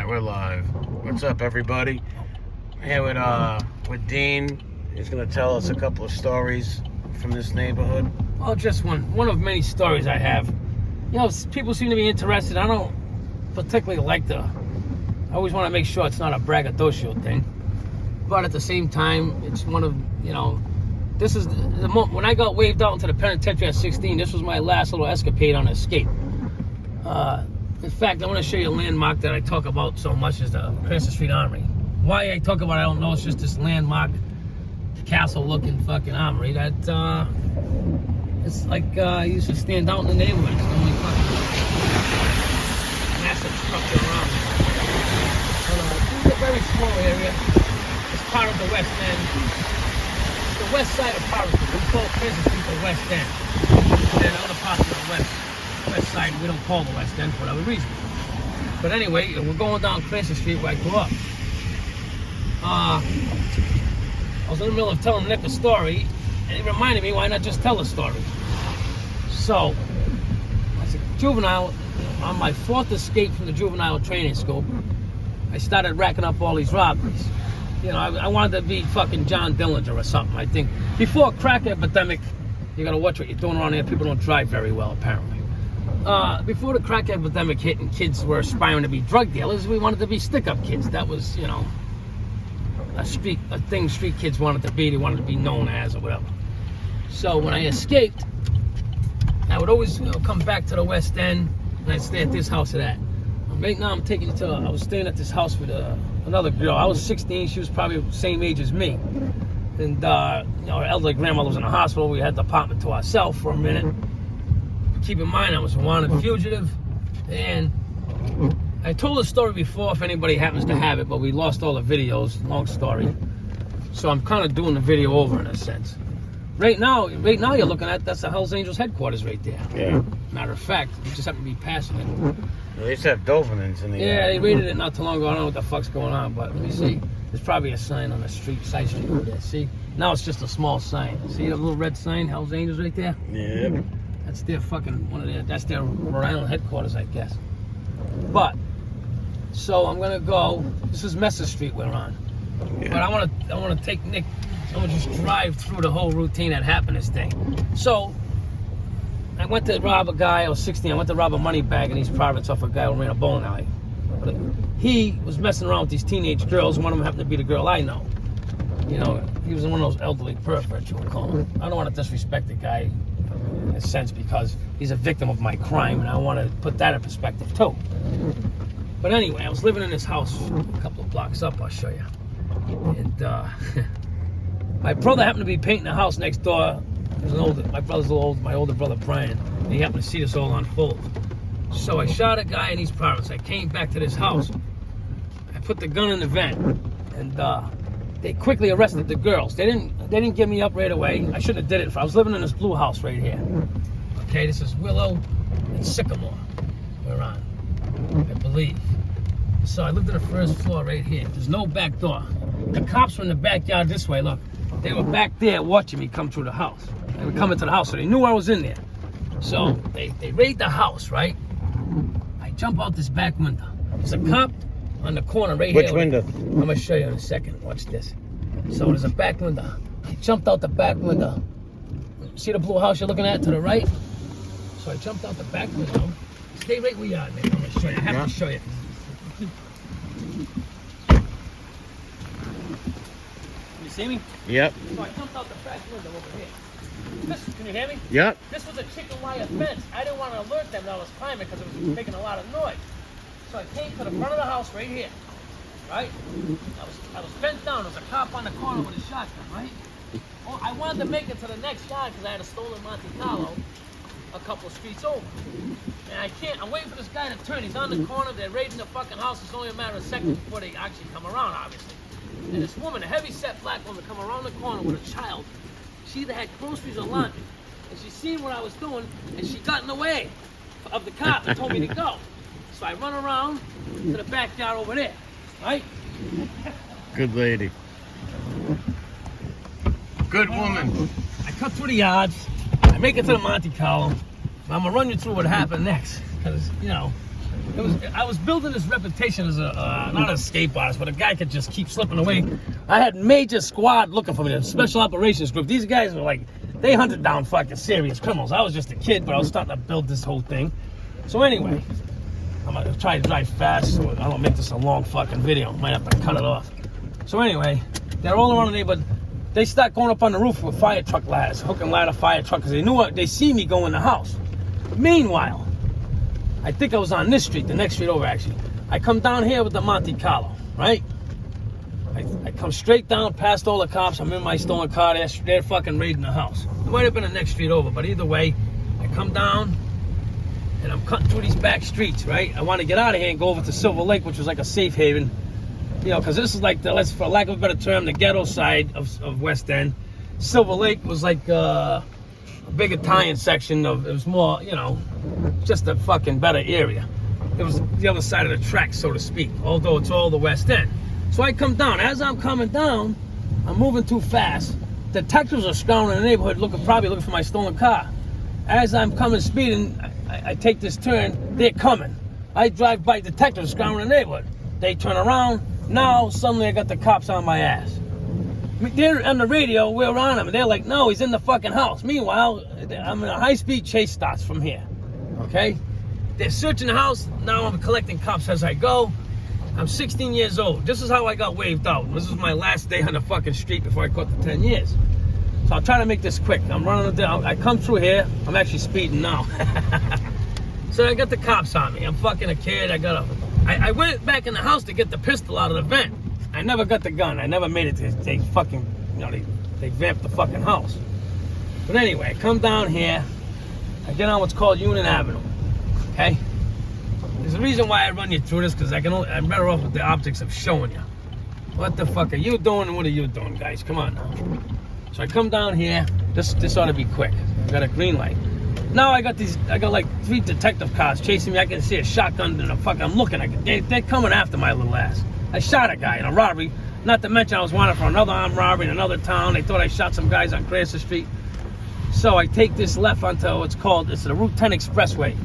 we're live. What's up, everybody? Here with Dean. He's gonna tell us a couple of stories from this neighborhood. Well, just one of many stories I have. You know, people seem to be interested. I don't particularly like I always want to make sure it's not a braggadocio thing. But at the same time, it's one of, this is the moment when I got waved out into the penitentiary at 16. This was my last little escapade on escape. In fact, I want to show you a landmark that I talk about so much, is the Cranston Street Armory. Why I talk about it, I don't know. It's just this landmark, castle-looking fucking armory that it's like used to stand out in the neighborhood. It's the only fucking massive structure around it. It's a very small area. It's part of the West End. It's the west side of Paris. We call Cranston Street the West End. And other parts of the west side we don't call the West End for whatever reason. But anyway, we're going down Cranston Street where I grew up. I was in the middle of telling Nick a story, and it reminded me, why not just tell a story? So, as a juvenile, on my fourth escape from the juvenile training school, I started racking up all these robberies. I wanted to be fucking John Dillinger or something. I think before crack epidemic, you gotta watch what you're doing around here. People don't drive very well, apparently. Before the crack epidemic hit and kids were aspiring to be drug dealers, we wanted to be stick-up kids. That was, a thing street kids wanted to be. They wanted to be known as or whatever. So when I escaped, I would always come back to the West End, and I'd stay at this house or that. Right now I'm taking you to, I was staying at this house with another girl. I was 16, she was probably the same age as me. And, our elderly grandmother was in the hospital. We had the apartment to ourselves for a minute. Keep in mind, I was a wanted fugitive, and I told the story before if anybody happens to have it, but we lost all the videos, long story. So I'm kind of doing the video over in a sense. Right now you're looking at, that's the Hells Angels headquarters right there. Yeah. Matter of fact, you just happen to be passing it. They used to have Dobermans in the Yeah, they raided it not too long ago. I don't know what the fuck's going on, but let me see. There's probably a sign on the side street over there. See? Now it's just a small sign. See the little red sign, Hells Angels right there? Yeah. That's their fucking, that's their Rhode Island headquarters, I guess. But, so I'm gonna go, this is Messer Street we're on. Yeah. But I wanna take Nick, I'm gonna just drive through the whole routine that happened this day. So, I went to rob a guy, I was 16, I went to rob a money bag in these privates off a guy who ran a bowling alley. But he was messing around with these teenage girls, one of them happened to be the girl I know. He was one of those elderly perverts, you would call him. I don't want to disrespect the guy in a sense because he's a victim of my crime, and I want to put that in perspective too. But anyway, I was living in this house a couple of blocks up, I'll show you. And my brother happened to be painting the house next door. My brother's a little older, my older brother Brian, and he happened to see this all unfold. So I shot a guy in these privates. I came back to this house. I put the gun in the vent, and they quickly arrested the girls. They didn't give me up right away. I should have did it. I was living in this blue house right here. Okay, this is Willow and Sycamore we're on, I believe. So I lived on the first floor right here. There's no back door. The cops were in the backyard this way. Look, they were back there watching me come through the house. They would come into the house, so they knew I was in there. So they raid the house, right? I jump out this back window. There's a cop on the corner right here. Which window? I'm gonna show you in a second. Watch this. So there's a back window. I jumped out the back window. See the blue house you're looking at to the right? So I jumped out the back window. Stay right where you are, man. I'm gonna show you. I have to show you. You see me? Yep. So I jumped out the back window over here. Can you hear me? Yep. This was a chicken wire fence. I didn't want to alert them that I was climbing because it was making a lot of noise. So I came to the front of the house right here, right? I was bent down. There was a cop on the corner with a shotgun, right? Oh, I wanted to make it to the next yard because I had a stolen Monte Carlo a couple of streets over. And I can't, I'm waiting for this guy to turn. He's on the corner. They're raiding the fucking house. It's only a matter of seconds before they actually come around, obviously. And this woman, a heavy-set black woman, come around the corner with a child. She either had groceries or laundry. And she seen what I was doing, and she got in the way of the cop and told me to go. So I run around to the backyard over there, right? Good lady. Good woman. I cut through the yards. I make it to the Monte Carlo. I'm going to run you through what happened next. Because, I was building this reputation as a not an escape artist, but a guy could just keep slipping away. I had major squad looking for me, the special operations group. These guys were like, they hunted down fucking serious criminals. I was just a kid, but I was starting to build this whole thing. So anyway, I'm gonna try to drive fast so I don't make this a long fucking video. Might have to cut it off. So anyway, they're all around the neighborhood. They start going up on the roof with fire truck ladders, hook and ladder fire truck, because they knew they see me go in the house. Meanwhile, I think I was on this street, the next street over actually. I come down here with the Monte Carlo, right? I come straight down past all the cops. I'm in my stolen car. They're fucking raiding the house. It might have been the next street over, but either way, I come down and I'm cutting through these back streets, right? I want to get out of here and go over to Silver Lake, which was like a safe haven. You know, because this is like, for lack of a better term, the ghetto side of West End. Silver Lake was like a big Italian section it was more, you know, just a fucking better area. It was the other side of the tracks, so to speak, although it's all the West End. So I come down. As I'm coming down, I'm moving too fast. Detectives are scouring the neighborhood, probably looking for my stolen car. As I'm coming speeding, I take this turn. They're coming. I drive by, detectives scouring the neighborhood. They turn around. Now suddenly I got the cops on my ass. They're on the radio. We're on them. They're like, no, he's in the fucking house. Meanwhile, I'm in a high-speed chase starts from here. Okay? They're searching the house. Now I'm collecting cops as I go. I'm 16 years old. This is how I got waved out. This was my last day on the fucking street before I caught the 10 years. So I'll try to make this quick. I'm running down. I come through here. I'm actually speeding now. So I got the cops on me. I'm fucking a kid. I went back in the house to get the pistol out of the vent. I never got the gun. I never made it to, they fucking, you know, they vamped the fucking house. But anyway, I come down here. I get on what's called Union Avenue. Okay? There's a reason why I run you through this, because I'm better off with the optics of showing you. What the fuck are you doing and what are you doing, guys? Come on now. So I come down here. This ought to be quick. I got a green light. Now I got like 3 detective cars chasing me. I can see a shotgun and I'm looking. They're coming after my little ass. I shot a guy in a robbery. Not to mention I was wanted for another armed robbery in another town. They thought I shot some guys on Cranston Street. So I take this left onto it's the Route 10 Expressway.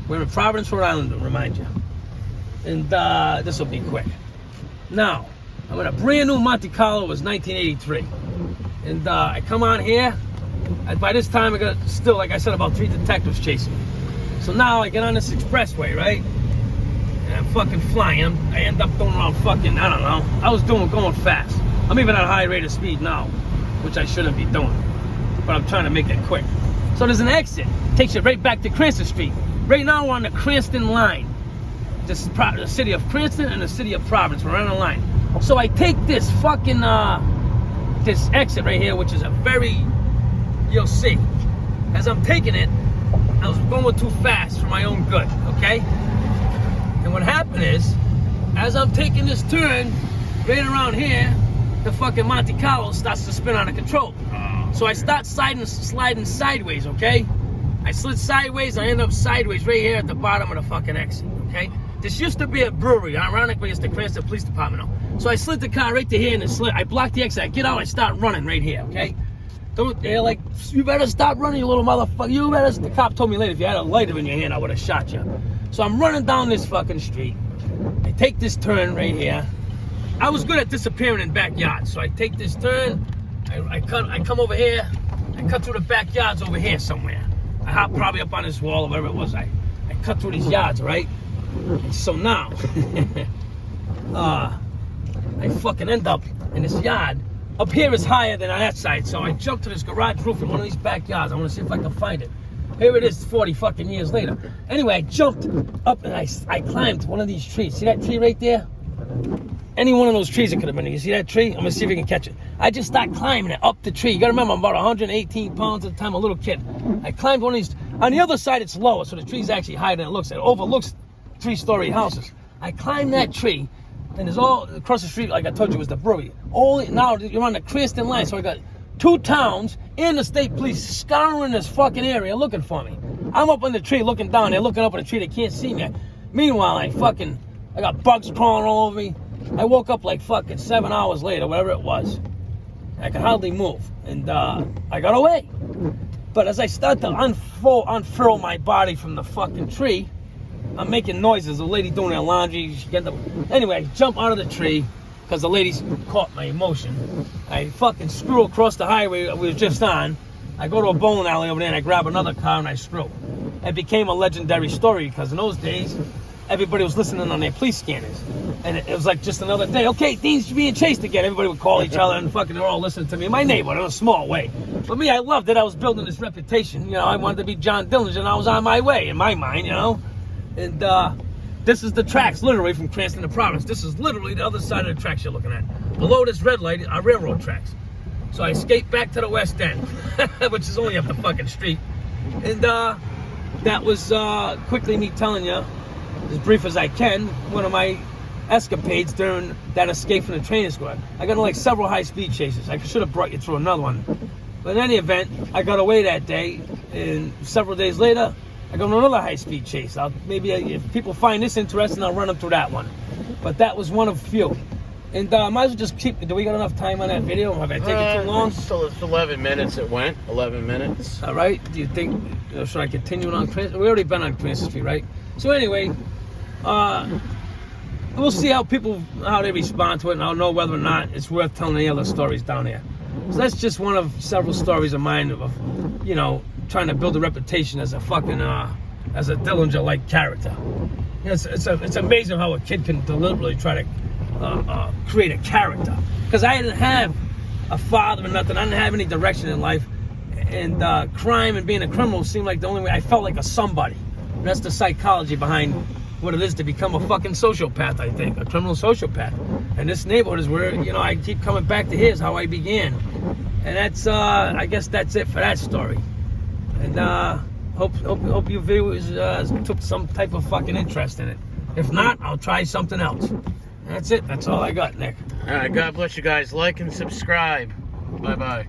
We're in Providence, Rhode Island, to remind you. And this will be quick. Now, I'm in a brand new Monte Carlo. It was 1983. And I come on here. By this time, I got still, like I said, about 3 detectives chasing me. So now I get on this expressway, right? And I'm fucking flying. I end up going around fucking, I don't know. I was going fast. I'm even at a high rate of speed now, which I shouldn't be doing. But I'm trying to make it quick. So there's an exit. Takes you right back to Cranston Street. Right now we're on the Cranston line. This is the city of Cranston and the city of Providence. We're on the line. So I take this fucking, this exit right here, which is a very, you'll see. As I'm taking it, I was going too fast for my own good, okay? And what happened is, as I'm taking this turn, right around here, the fucking Monte Carlo starts to spin out of control. So I start sliding sideways, okay? I slid sideways, I end up sideways right here at the bottom of the fucking exit, okay? This used to be a brewery. Ironically, it's the Cranston Police Department now. So I slid the car right to here and I blocked the exit. I get out, I start running right here, okay? They're like, you better stop running, you little motherfucker. The cop told me later, if you had a lighter in your hand, I would have shot you. So I'm running down this fucking street. I take this turn right here. I was good at disappearing in backyards. So I take this turn, I come over here, I cut through the backyards over here somewhere. I hop probably up on this wall or whatever it was. I cut through these yards, right? So now, I fucking end up in this yard. Up here is higher than on that side, so I jumped to this garage roof in one of these backyards. I want to see if I can find it. Here it is 40 fucking years later. Anyway, I jumped up and I climbed one of these trees. See that tree right there? Any one of those trees it could have been. You see that tree? I'm going to see if I can catch it. I just start climbing it up the tree. You got to remember, I'm about 118 pounds at the time, a little kid. I climbed one of these. On the other side, it's lower, so the tree's actually higher than it looks. It overlooks 3-story houses. I climbed that tree, and there's all across the street, like I told you, was the brewery. Now you're on the Cranston line, so I got 2 towns and the state police scouring this fucking area looking for me. I'm up on the tree looking down. They're looking up on the tree. They can't see me. Meanwhile, I got bugs crawling all over me. I woke up like fucking 7 hours later, whatever it was. I could hardly move, and I got away. But as I start to unfurl my body from the fucking tree, I'm making noises. A lady doing her laundry. Anyway, jump out of the tree because the lady's caught my emotion. I fucking screw across the highway we were just on. I go to a bowling alley over there and I grab another car and I screw. It became a legendary story because in those days, everybody was listening on their police scanners. And it was like just another day. Okay, Dean's being chased again. Everybody would call each other and fucking they're all listening to me in my neighborhood in a small way. For me, I loved it. I was building this reputation. You know, I wanted to be John Dillinger and I was on my way in my mind, you know. And this is the tracks literally from Cranston to Providence. This is literally the other side of the tracks you're looking at. Below this red light are railroad tracks. So I escaped back to the West End, which is only up the fucking street. And that was quickly me telling you, as brief as I can, one of my escapades during that escape from the training squad. I got in like several high-speed chases. I should have brought you through another one. But in any event, I got away that day, and several days later, I got on another high-speed chase. Maybe if people find this interesting, I'll run them through that one. But that was one of few. And might as well just keep. Do we got enough time on that video? Have I taken too long? So it's 11 minutes. It went 11 minutes. All right. Do you think should I continue on Cranston? We already been on Cranston Street, right? So anyway, we'll see how they respond to it, and I'll know whether or not it's worth telling any other stories down here. So that's just one of several stories of mine of, you know, trying to build a reputation as a fucking as a Dillinger-like character. It's amazing how a kid can deliberately try to create a character, because I didn't have a father or nothing. I didn't have any direction in life, and crime and being a criminal seemed like the only way. I felt like a somebody. And that's the psychology behind what it is to become a fucking sociopath. I think a criminal sociopath. And this neighborhood is where, you know, I keep coming back to here's how I began, and that's I guess that's it for that story. And hope you viewers took some type of fucking interest in it. If not, I'll try something else. That's it. That's all I got, Nick. All right. God bless you guys. Like and subscribe. Bye-bye.